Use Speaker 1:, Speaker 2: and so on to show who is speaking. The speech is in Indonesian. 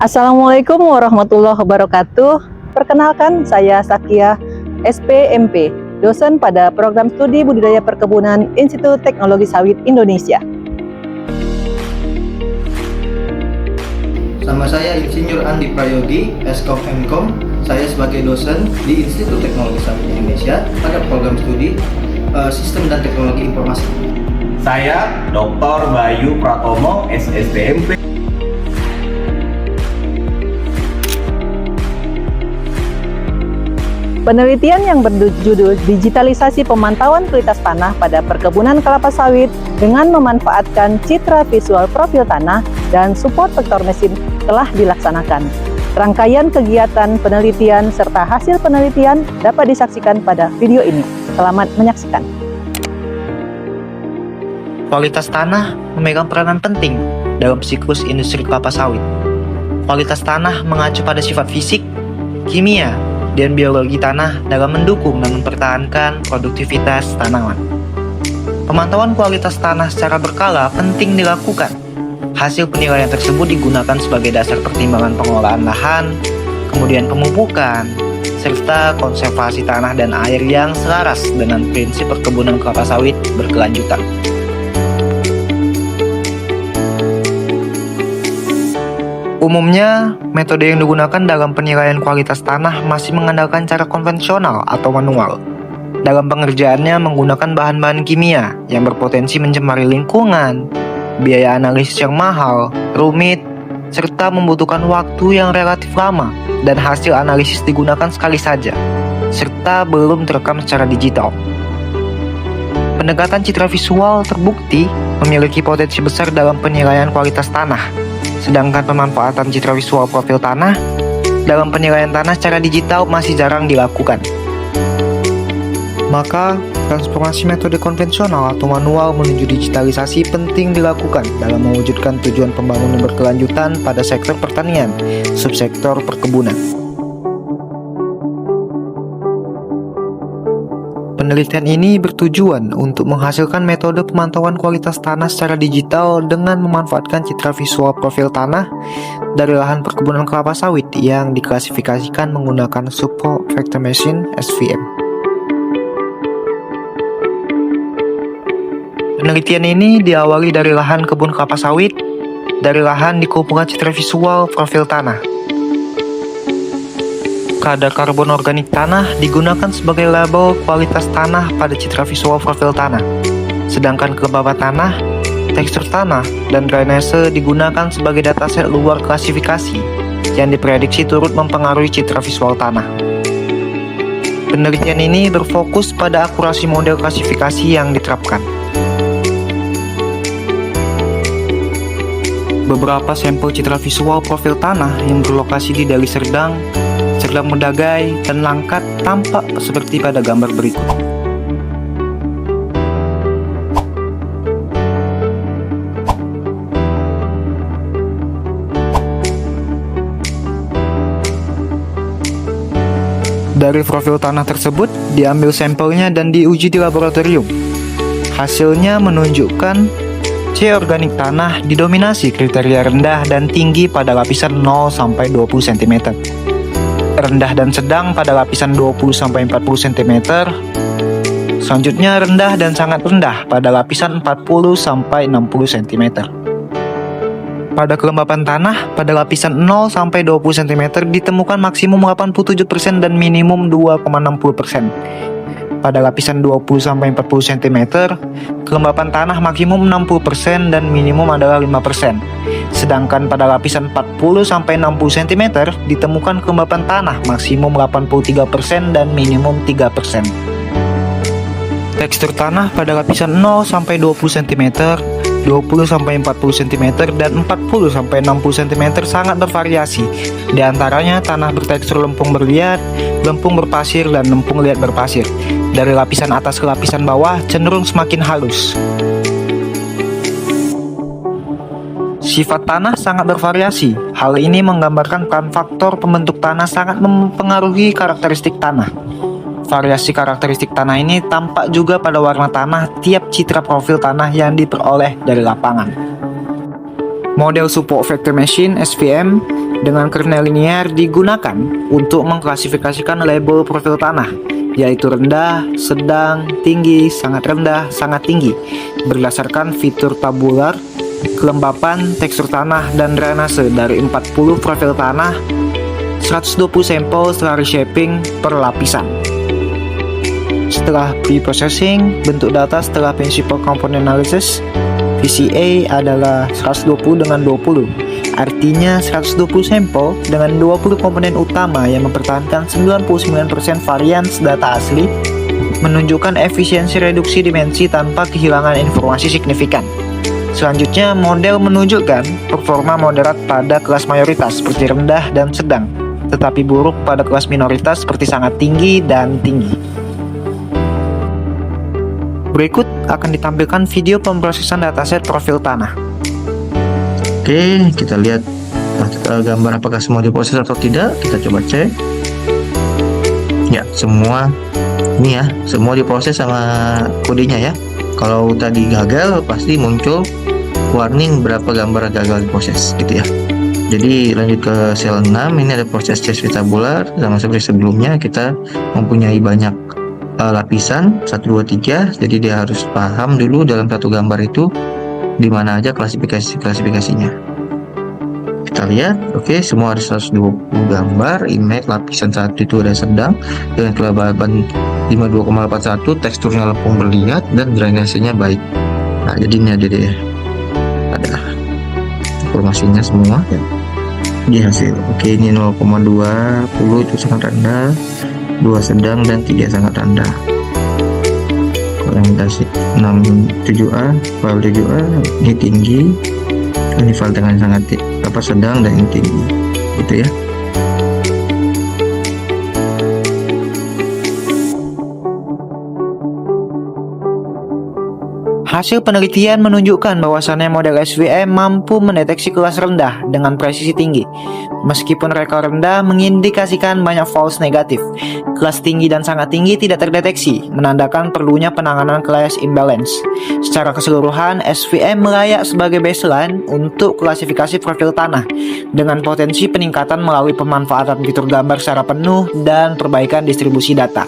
Speaker 1: Assalamualaikum warahmatullahi wabarakatuh. Perkenalkan, saya Sakia, SPMP, dosen pada program studi budidaya perkebunan Institut Teknologi Sawit Indonesia.
Speaker 2: Sama saya Insinyur Andi Prayogi, Eskom Mkom. Saya sebagai dosen di Institut Teknologi Sawit Indonesia pada program studi Sistem dan Teknologi Informasi.
Speaker 3: Saya Dr. Bayu Pratomo, SSTMP.
Speaker 1: Penelitian yang berjudul Digitalisasi Pemantauan Kualitas Tanah pada Perkebunan Kelapa Sawit dengan memanfaatkan citra visual profil tanah dan support vektor mesin telah dilaksanakan. Rangkaian kegiatan penelitian serta hasil penelitian dapat disaksikan pada video ini. Selamat menyaksikan.
Speaker 4: Kualitas tanah memegang peranan penting dalam siklus industri kelapa sawit. Kualitas tanah mengacu pada sifat fisik, kimia, dan biologi tanah dalam mendukung dan mempertahankan produktivitas tanaman. Pemantauan kualitas tanah secara berkala penting dilakukan. Hasil penilaian tersebut digunakan sebagai dasar pertimbangan pengelolaan lahan, kemudian pemupukan, serta konservasi tanah dan air yang selaras dengan prinsip perkebunan kelapa sawit berkelanjutan. Umumnya, metode yang digunakan dalam penilaian kualitas tanah masih mengandalkan cara konvensional atau manual. Dalam pengerjaannya menggunakan bahan-bahan kimia yang berpotensi mencemari lingkungan, biaya analisis yang mahal, rumit, serta membutuhkan waktu yang relatif lama, dan hasil analisis digunakan sekali saja, serta belum terekam secara digital. Pendekatan citra visual terbukti memiliki potensi besar dalam penilaian kualitas tanah. Sedangkan pemanfaatan citra visual profil tanah dalam penilaian tanah secara digital masih jarang dilakukan. Maka, transformasi metode konvensional atau manual menuju digitalisasi penting dilakukan dalam mewujudkan tujuan pembangunan berkelanjutan pada sektor pertanian, subsektor perkebunan. Penelitian ini bertujuan untuk menghasilkan metode pemantauan kualitas tanah secara digital dengan memanfaatkan citra visual profil tanah dari lahan perkebunan kelapa sawit yang diklasifikasikan menggunakan support vector machine (SVM). Penelitian ini diawali dari lahan kebun kelapa sawit, dari lahan dikumpulkan citra visual profil tanah. Kadar karbon organik tanah digunakan sebagai label kualitas tanah pada citra visual profil tanah. Sedangkan kelembaban tanah, tekstur tanah, dan drainase digunakan sebagai dataset luar klasifikasi yang diprediksi turut mempengaruhi citra visual tanah. Penelitian ini berfokus pada akurasi model klasifikasi yang diterapkan. Beberapa sampel citra visual profil tanah yang berlokasi di Deli Serdang, Medagai, dan Langkat tampak seperti pada gambar berikut. Dari profil tanah tersebut, diambil sampelnya dan diuji di laboratorium. Hasilnya menunjukkan C organik tanah didominasi kriteria rendah dan tinggi pada lapisan 0-20 cm. Rendah dan sedang pada lapisan 20-40 cm. Selanjutnya rendah dan sangat rendah pada lapisan 40-60 cm. Pada kelembapan tanah pada lapisan 0-20 cm ditemukan maksimum 87% dan minimum 2,60%. Pada lapisan 20-40 cm, kelembapan tanah maksimum 60% dan minimum adalah 5%. Sedangkan pada lapisan 40-60 cm ditemukan kelembapan tanah maksimum 83% dan minimum 3%. Tekstur tanah pada lapisan 0-20 cm, 20-40 cm, dan 40-60 cm sangat bervariasi. Di antaranya tanah bertekstur lempung berliat, lempung berpasir, dan lempung liat berpasir. Dari lapisan atas ke lapisan bawah cenderung semakin halus. Sifat tanah sangat bervariasi. Hal ini menggambarkan peran faktor pembentuk tanah sangat mempengaruhi karakteristik tanah. Variasi karakteristik tanah ini tampak juga pada warna tanah tiap citra profil tanah yang diperoleh dari lapangan. Model support vector machine (SVM) dengan kernel linear digunakan untuk mengklasifikasikan label profil tanah, yaitu rendah, sedang, tinggi, sangat rendah, sangat tinggi, berdasarkan fitur tabular, kelembapan, tekstur tanah, dan drainase dari 40 profil tanah, 120 sampel setelah reshaping per lapisan. Setelah pre-processing, bentuk data setelah Principal Component Analysis, VCA adalah 120 dengan 20, artinya 120 sampel dengan 20 komponen utama yang mempertahankan 99% varians data asli, menunjukkan efisiensi reduksi dimensi tanpa kehilangan informasi signifikan. Selanjutnya, model menunjukkan performa moderat pada kelas mayoritas seperti rendah dan sedang, tetapi buruk pada kelas minoritas seperti sangat tinggi dan tinggi. Berikut akan ditampilkan video pemrosesan dataset profil tanah.
Speaker 2: Oke, kita lihat gambar apakah semua diproses atau tidak. Kita coba cek. Ya, semua ini ya, semua diproses sama kodenya ya. Kalau tadi gagal, pasti muncul warning berapa gambar gagal diproses gitu ya. Jadi lanjut ke sel 6, ini ada proses CSV tabular. Sama seperti sebelumnya, kita mempunyai banyak lapisan 1, 2, 3. Jadi dia harus paham dulu dalam satu gambar itu di mana aja klasifikasinya. Kita lihat, oke, semua ada 120 gambar. Image lapisan 1 itu ada sedang dengan kelembapan 52,81, teksturnya lempung berliat dan drainasenya baik. Nah, jadi ini ada deh, ada informasinya semua ya di hasil. Oke, ini 0,20 itu sangat rendah, 2 sedang, dan 3 sangat rendah. Orientasi 67A, file 7A ini tinggi, ini file dengan sangat sedang, dan ini tinggi gitu ya.
Speaker 4: Hasil penelitian menunjukkan bahwasannya model SVM mampu mendeteksi kelas rendah dengan presisi tinggi. Meskipun rekor rendah mengindikasikan banyak false negatif, kelas tinggi dan sangat tinggi tidak terdeteksi, menandakan perlunya penanganan class imbalance. Secara keseluruhan, SVM layak sebagai baseline untuk klasifikasi profil tanah, dengan potensi peningkatan melalui pemanfaatan fitur gambar secara penuh dan perbaikan distribusi data.